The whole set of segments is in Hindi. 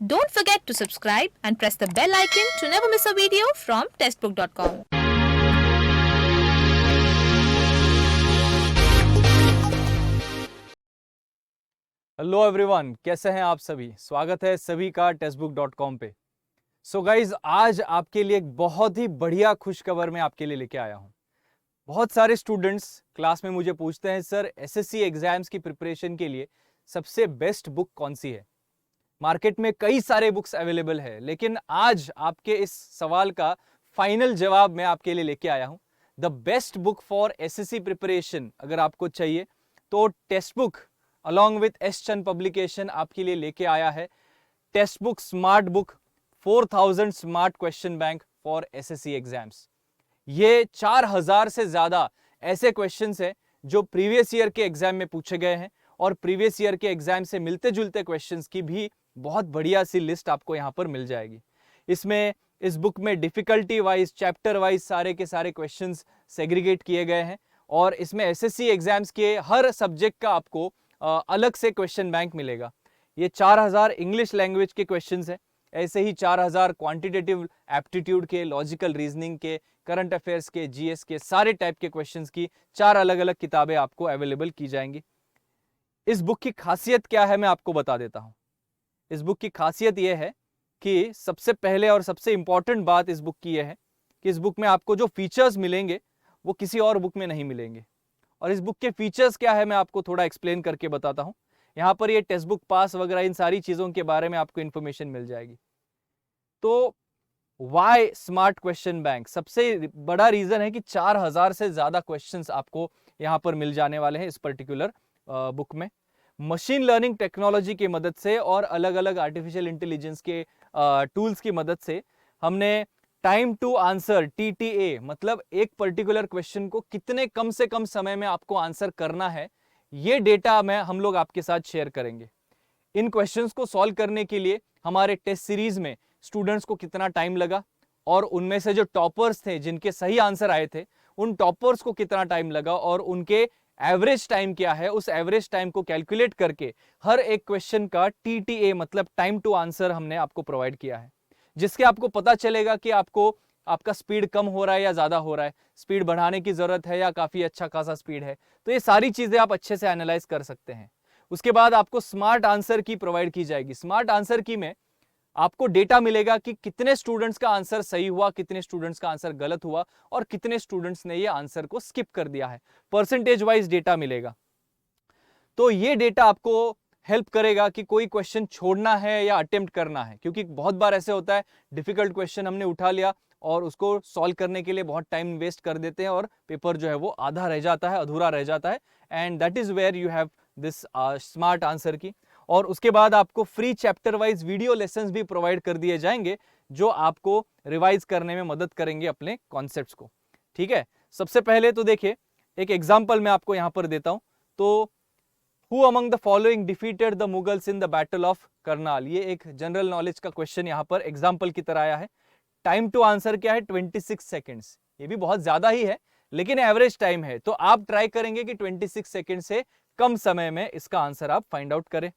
Don't forget to subscribe and press the bell icon to never miss a video from testbook.com. Hello everyone, कैसे हैं आप सभी। स्वागत है सभी का testbook.com पे। सो गाइज, आज आपके लिए एक बहुत ही बढ़िया खुशखबर मैं आपके लिए लेके आया हूँ। बहुत सारे स्टूडेंट्स क्लास में मुझे पूछते हैं, सर एसएससी एग्जाम्स की प्रिपरेशन के लिए सबसे बेस्ट बुक कौन सी है। मार्केट में कई सारे बुक्स अवेलेबल है, लेकिन आज आपके इस सवाल का फाइनल जवाब मैं आपके लिए लेके आया हूँ। The best book for SSC preparation अगर आपको चाहिए तो text book along with S Chand publication आपके लिए लेके आया है text book smart book 4000 smart question bank for SSC exams. ये 4000 से ज्यादा ऐसे क्वेश्चंस हैं जो प्रीवियस ईयर के एग्जाम में पूछे गए हैं और प्रीवियस ईयर के एग्जाम से मिलते जुलते क्वेश्चंस की भी बहुत बढ़िया सी लिस्ट आपको यहाँ पर मिल जाएगी। इसमें इस बुक में डिफिकल्टी वाइज, चैप्टर वाइज सारे के सारे क्वेश्चंस सेग्रीगेट किए गए हैं और इसमें एसएससी एग्जाम्स के हर सब्जेक्ट का आपको अलग से क्वेश्चन बैंक मिलेगा। ये 4000 इंग्लिश लैंग्वेज के क्वेश्चंस हैं, ऐसे ही 4000 क्वांटिटेटिव एप्टीट्यूड के, लॉजिकल रीजनिंग के, करंट अफेयर्स के, जीएस के सारे टाइप के क्वेश्चंस की 4 अलग अलग किताबें आपको अवेलेबल की जाएंगी। इस बुक की खासियत क्या है मैं आपको बता देता हूं। इस बुक की खासियत यह है कि सबसे पहले और सबसे इंपॉर्टेंट बात इस बुक की यह है कि इस बुक में आपको जो फीचर्स मिलेंगे वो किसी और बुक में नहीं मिलेंगे। और इस बुक के फीचर्स क्या है मैं आपको थोड़ा एक्सप्लेन करके बताता हूं। यहाँ पर ये टेक्स्ट बुक पास वगैरह इन सारी चीजों के बारे में आपको इन्फॉर्मेशन मिल जाएगी। तो वाई स्मार्ट क्वेश्चन बैंक, सबसे बड़ा रीजन है कि 4000 से ज्यादा क्वेश्चंस आपको यहाँ पर मिल जाने वाले हैं इस पर्टिकुलर बुक में। मशीन लर्निंग टेक्नोलॉजी की मदद से और अलग अलग आर्टिफिशियल इंटेलिजेंस के टूल्स की मदद से हमने टाइम टू आंसर TTA, मतलब एक पर्टिकुलर क्वेश्चन को कितने कम से कम समय में आपको आंसर करना है, ये डेटा मैं हम लोग आपके साथ शेयर करेंगे। इन क्वेश्चंस को सॉल्व करने के लिए हमारे टेस्ट सीरीज में स्टूडेंट्स को कितना टाइम लगा और उनमें से जो टॉपर्स थे जिनके सही आंसर आए थे उन टॉपर्स को कितना टाइम लगा और उनके एवरेज टाइम क्या है, उस एवरेज टाइम को कैलकुलेट करके हर एक क्वेश्चन का TTA मतलब टाइम टू आंसर हमने आपको प्रोवाइड किया है, जिसके आपको पता चलेगा कि आपको आपका स्पीड कम हो रहा है या ज्यादा हो रहा है, स्पीड बढ़ाने की जरूरत है या काफी अच्छा खासा स्पीड है। तो ये सारी चीजें आप अच्छे से एनालाइज कर सकते हैं। उसके बाद आपको स्मार्ट आंसर की प्रोवाइड की जाएगी। स्मार्ट आंसर की में आपको डेटा मिलेगा कि कितने स्टूडेंट्स का आंसर सही हुआ, कितने स्टूडेंट्स का आंसर गलत हुआ और कितने स्टूडेंट्स ने ये आंसर को स्किप कर दिया है। परसेंटेज वाइज डेटा मिलेगा। तो ये डेटा आपको हेल्प करेगा कि कोई क्वेश्चन छोड़ना है या अटेम्प्ट करना है, क्योंकि बहुत बार ऐसे होता है डिफिकल्ट क्वेश्चन हमने उठा लिया और उसको सॉल्व करने के लिए बहुत टाइम वेस्ट कर देते हैं और पेपर जो है वो आधा रह जाता है, अधूरा रह जाता है। And that is where you have this smart answer key. और उसके बाद आपको free chapter wise video lessons भी प्रोवाइड कर दिए जाएंगे जो आपको रिवाइज करने में मदद करेंगे अपने कॉन्सेप्ट्स को। ठीक है, सबसे पहले तो देखिए एक एग्जांपल मैं आपको यहां पर देता हूं। तो Who among the following defeated the Mughals in the Battle of Karnal? ये एक जनरल नॉलेज का क्वेश्चन यहाँ पर एग्जाम्पल की तरह आया है। टाइम टू आंसर क्या है? 26 सेकेंड्स। ये भी बहुत ज्यादा ही है लेकिन एवरेज टाइम है, तो आप ट्राई करेंगे कि 26 सेकेंड से कम समय में इसका आंसर आप फाइंड आउट करें।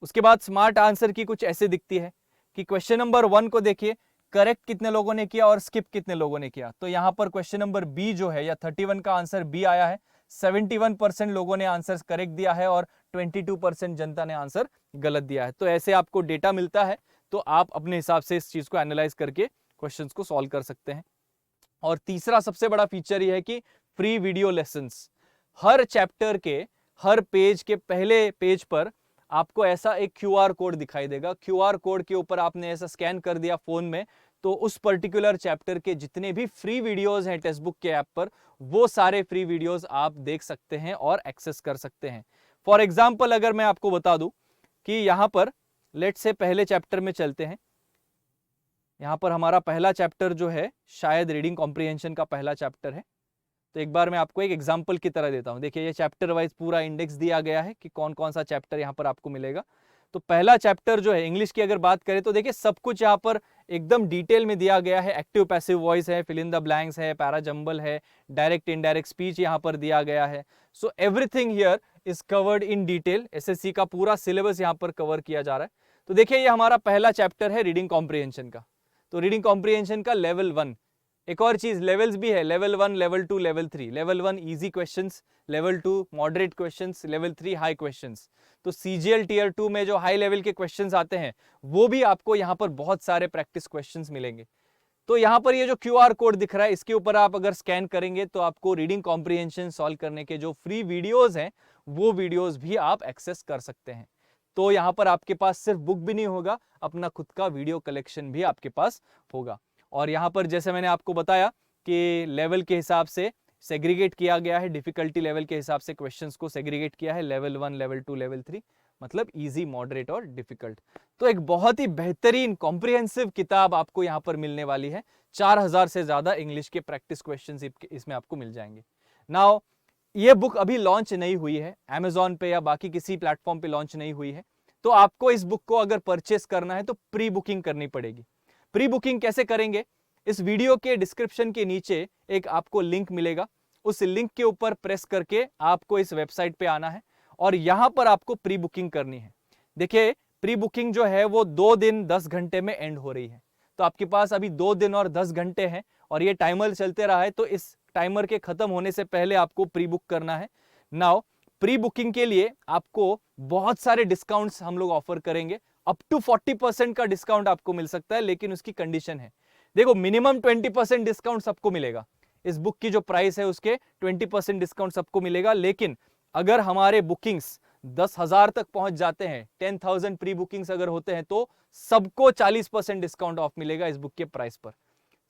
उसके बाद स्मार्ट आंसर की कुछ ऐसे दिखती है कि क्वेश्चन नंबर 1 को देखिए, करेक्ट कितने लोगों ने किया और स्किप कितने लोगों ने किया। तो यहाँ पर क्वेश्चन नंबर बी जो है या 31 का आंसर बी आया है। 71% लोगों ने आंसर करेक्ट दिया है और 22% जनता ने आंसर गलत दिया है। तो ऐसे आपको डेटा मिलता है, तो आप अपने हिसाब से इस चीज को एनालाइज करके क्वेश्चंस को सॉल्व कर सकते हैं। और तीसरा सबसे बड़ा फीचर यह है कि फ्री वीडियो लेसन्स। हर चैप्टर के हर पेज के पहले पेज पर आपको ऐसा एक QR कोड दिखाई देगा। QR कोड के ऊपर आपने ऐसा स्कैन कर दिया फोन में, तो उस पर्टिकुलर चैप्टर के जितने भी फ्री वीडियोस हैं टेक्स्ट बुक के ऐप पर, वो सारे फ्री वीडियोस आप देख सकते हैं और एक्सेस कर सकते हैं। फॉर एग्जाम्पल अगर मैं आपको बता दूं कि यहाँ पर लेट्स से पहले चैप्टर में चलते हैं। यहाँ पर हमारा पहला चैप्टर जो है शायद रीडिंग कॉम्प्रिहेंशन का पहला चैप्टर है। तो एक बार मैं आपको एक एग्जांपल की तरह देता हूं। देखिए ये चैप्टर वाइज पूरा इंडेक्स दिया गया है कि कौन कौन सा चैप्टर यहाँ पर आपको मिलेगा। तो पहला चैप्टर जो है इंग्लिश की अगर बात करें तो देखिए सब कुछ यहाँ पर एकदम डिटेल में दिया गया है। एक्टिव पैसिव वॉइस है, फिल इन द ब्लैंक्स है, पैराजंबल है, डायरेक्ट इनडायरेक्ट स्पीच यहाँ पर दिया गया है। So everything here is covered in detail. SSC का पूरा सिलेबस यहाँ पर कवर किया जा रहा है। तो देखिए ये हमारा पहला चैप्टर है रीडिंग कॉम्प्रिहेंशन का। तो रीडिंग कॉम्प्रिहेंशन का लेवल 1। एक और चीज लेवल्स भी है, level 1, level 2, level 3। Level 1 easy questions, level 2 moderate questions, level 3 high questions. तो सीजीएल टीयर 2 में जो हाई लेवल के क्वेश्चंस आते हैं वो भी आपको यहाँ पर बहुत सारे प्रैक्टिस क्वेश्चंस मिलेंगे। तो यहाँ पर ये जो QR कोड दिख रहा है इसके ऊपर आप अगर स्कैन करेंगे तो आपको रीडिंग कॉम्प्रिहेंशन सॉल्व करने के जो फ्री वीडियोस हैं वो वीडियोस भी आप एक्सेस कर सकते हैं। तो यहाँ पर आपके पास सिर्फ बुक भी नहीं होगा, अपना खुद का वीडियो कलेक्शन भी आपके पास होगा। और यहाँ पर जैसे मैंने आपको बताया कि लेवल के हिसाब से सेग्रीगेट किया गया है, डिफिकल्टी लेवल के हिसाब से क्वेश्चंस को सेग्रीगेट किया है, लेवल 1, लेवल 2, लेवल 3, मतलब इजी, मॉडरेट और डिफिकल्ट। तो एक बहुत ही बेहतरीन कॉम्प्रिहेंसिव किताब आपको यहाँ पर मिलने वाली है। 4000 से ज्यादा इंग्लिश के प्रैक्टिस क्वेश्चंस इसमें आपको मिल जाएंगे। नाउ ये बुक अभी लॉन्च नहीं हुई है, Amazon पे या बाकी किसी प्लेटफॉर्म पे लॉन्च नहीं हुई है। तो आपको इस बुक को अगर परचेस करना है तो प्री बुकिंग करनी पड़ेगी। प्री बुकिंग कैसे करेंगे? इस वीडियो के डिस्क्रिप्शन के नीचे एक आपको लिंक मिलेगा, उस लिंक के ऊपर प्रेस करके आपको इस वेबसाइट पे आना है और यहां पर आपको प्री बुकिंग करनी है। देखिए प्री बुकिंग जो है वो 2 दिन 10 घंटे में एंड हो रही है। तो आपके पास अभी 2 दिन और 10 घंटे हैं और ये टाइमर चलते रहा है, तो इस टाइमर के खत्म होने से पहले आपको प्री बुक करना है। नाउ प्री बुकिंग के लिए आपको बहुत सारे डिस्काउंट्स हम लोग ऑफर करेंगे, अप टू 40% का डिस्काउंट आपको मिल सकता है, लेकिन उसकी कंडीशन है। देखो मिनिमम 20% डिस्काउंट सबको मिलेगा, इस बुक की जो प्राइस है उसके 20% डिस्काउंट सबको मिलेगा। लेकिन अगर हमारे बुकिंग्स 10,000 तक पहुंच जाते हैं, 10,000 प्री बुकिंग्स अगर होते हैं तो सबको 40% डिस्काउंट ऑफ मिलेगा इस बुक के प्राइस पर।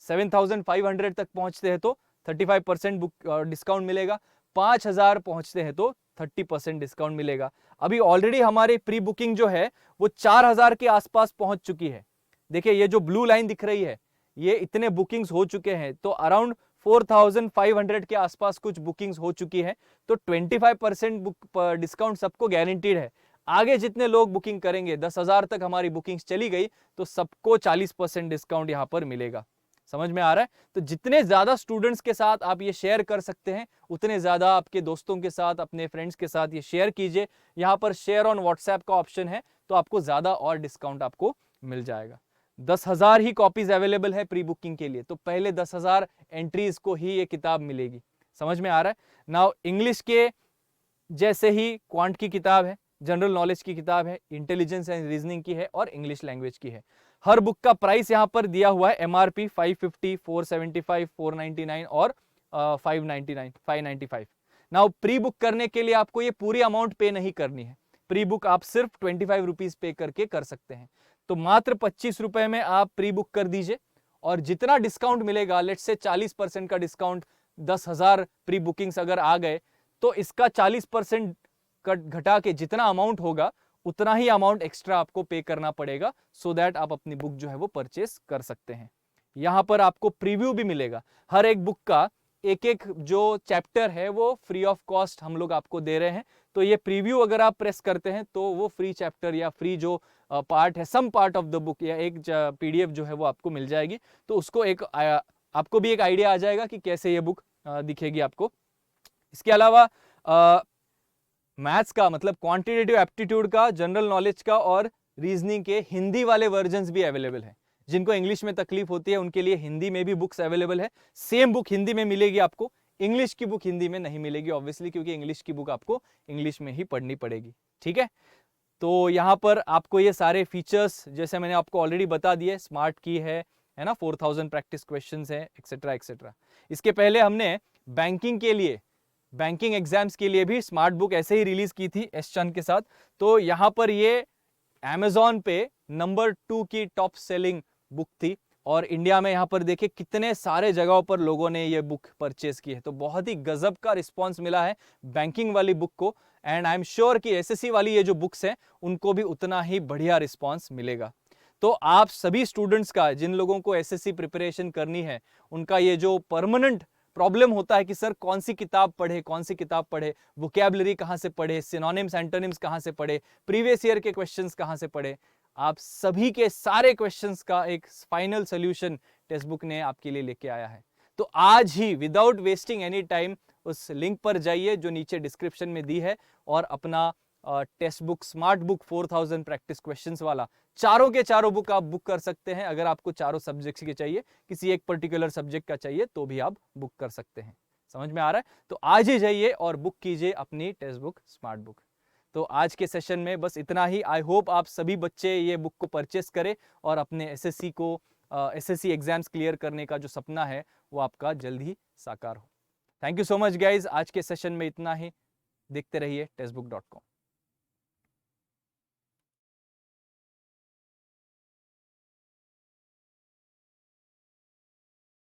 7,500 तक पहुंचते हैं तो 35% डिस्काउंट मिलेगा, 5,000 पहुंचते हैं तो 30% डिस्काउंट मिलेगा। अभी ऑलरेडी हमारी प्री बुकिंग जो है वो 4,000 के आसपास पहुंच चुकी है। देखिए ये जो ब्लू लाइन दिख रही है, ये इतने बुकिंग्स हो चुके हैं, तो अराउंड 4,500 के आसपास कुछ बुकिंग्स हो चुकी है। तो 25% डिस्काउंट सबको गारंटीड है। आगे जितने लोग बुकिंग करेंगे, 10,000 तक हमारी बुकिंग्स चली गई तो सबको 40% डिस्काउंट यहाँ पर मिलेगा। समझ में आ रहा है? तो जितने ज्यादा स्टूडेंट्स के साथ आप ये शेयर कर सकते हैं, उतने ज्यादा आपके दोस्तों के साथ, अपने फ्रेंड्स के साथ ये शेयर कीजिए। यहाँ पर शेयर ऑन व्हाट्सएप का ऑप्शन है, तो आपको ज्यादा और डिस्काउंट आपको मिल जाएगा। 10,000 ही कॉपीज अवेलेबल है प्री बुकिंग के लिए, तो पहले 10,000 एंट्रीज को ही ये किताब मिलेगी। समझ में आ रहा है? नाउ इंग्लिश के जैसे ही क्वांट की किताब है, जनरल नॉलेज की किताब है, इंटेलिजेंस एंड रीजनिंग की है और इंग्लिश लैंग्वेज की है। हर बुक का प्राइस यहाँ पर दिया हुआ है, MRP 550, 475, 499 और 595। नाउ प्री बुक करने के लिए आपको ये पूरी अमाउंट पे नहीं करनी है। प्री बुक आप सिर्फ 25 रुपीज पे करके कर सकते हैं। तो मात्र 25 रुपए में आप प्री बुक कर दीजिए और जितना डिस्काउंट मिलेगा, लेट्स से 40% का डिस्काउंट, 10,000 प्री बुकिंग्स अगर आ गए तो इसका 40% घटा के जितना अमाउंट होगा उतना ही अमाउंट एक्स्ट्रा आपको पे करना पड़ेगा, सो दैट आप अपनी बुक जो है वो परचेस कर सकते हैं। यहाँ पर आपको प्रीव्यू भी मिलेगा, हर एक बुक का एक एक जो चैप्टर है वो फ्री ऑफ कॉस्ट हम लोग आपको दे रहे हैं। तो ये प्रीव्यू अगर आप प्रेस करते हैं तो वो फ्री चैप्टर या फ्री जो पार्ट है, some part of the book या एक PDF जो है वो आपको मिल जाएगी। तो उसको एक आपको भी एक आइडिया आ जाएगा कि कैसे ये बुक दिखेगी आपको। इसके अलावा मैथ्स का, मतलब क्वांटिटेटिव एप्टीट्यूड का, जनरल नॉलेज का और रीजनिंग के हिंदी वाले वर्जन्स भी अवेलेबल है। जिनको इंग्लिश में तकलीफ होती है उनके लिए हिंदी में भी बुक्स अवेलेबल है। सेम बुक हिंदी में मिलेगी आपको, इंग्लिश की बुक हिंदी में नहीं मिलेगी ऑब्वियसली, क्योंकि इंग्लिश की बुक आपको इंग्लिश में ही पढ़नी पड़ेगी। ठीक है, तो यहाँ पर आपको ये सारे फीचर्स जैसे मैंने आपको ऑलरेडी बता दिए, स्मार्ट की है ना, 4,000 प्रैक्टिस क्वेश्चंस है, एक्सेट्रा एक्सेट्रा। इसके पहले हमने बैंकिंग के लिए, बैंकिंग एग्जाम्स के लिए भी स्मार्ट बुक ऐसे ही रिलीज की थी एस चंद के साथ। तो यहाँ पर ये Amazon पे नंबर 2 की टॉप सेलिंग बुक थी और इंडिया में यहाँ पर देखिए कितने सारे जगहों पर लोगों ने ये बुक परचेस की है। तो बहुत ही गजब का रिस्पांस मिला है बैंकिंग वाली बुक को, एंड आई एम श्योर कि SSC वाली ये जो बुक्स हैं उनको भी उतना ही बढ़िया रिस्पांस मिलेगा। तो आप सभी स्टूडेंट्स का, जिन लोगों को SSC प्रिपरेशन करनी है, उनका ये जो परमानेंट प्रॉब्लम होता है कि सर कौन सी किताब पढ़े, वोकैबुलरी कहाँ से पढ़े, सिनोनिम्स एंटोनिम्स कहाँ से पढ़े, प्रीवियस ईयर के क्वेश्चंस कहाँ से पढ़े, आप सभी के सारे क्वेश्चंस का एक फाइनल सोल्यूशन टेक्स्ट बुक ने आपके लिए लेके आया है। तो आज ही विदाउट वेस्टिंग एनी टाइम उस लिंक पर जाइए जो नीचे डिस्क्रिप्शन में दी है और अपना test book, smart book 4000 practice questions वाला, चारों के चारों बुक आप बुक कर सकते हैं। अगर आपको चारों सब्जेक्ट्स के चाहिए, किसी एक पर्टिकुलर सब्जेक्ट का चाहिए तो भी आप बुक कर सकते हैं। समझ में आ रहा है? तो आज ही जाइए और बुक कीजिए अपनी टेक्स्ट बुक, स्मार्ट बुक। तो आज के सेशन में बस इतना ही। आई होप आप सभी बच्चे ये बुक को परचेस करें और अपने एसएससी को एसएससी एग्जाम्स क्लियर करने का जो सपना है वो आपका जल्द ही साकार हो। Thank you so much guys, आज के सेशन में इतना ही। देखते रहिए textbook.com।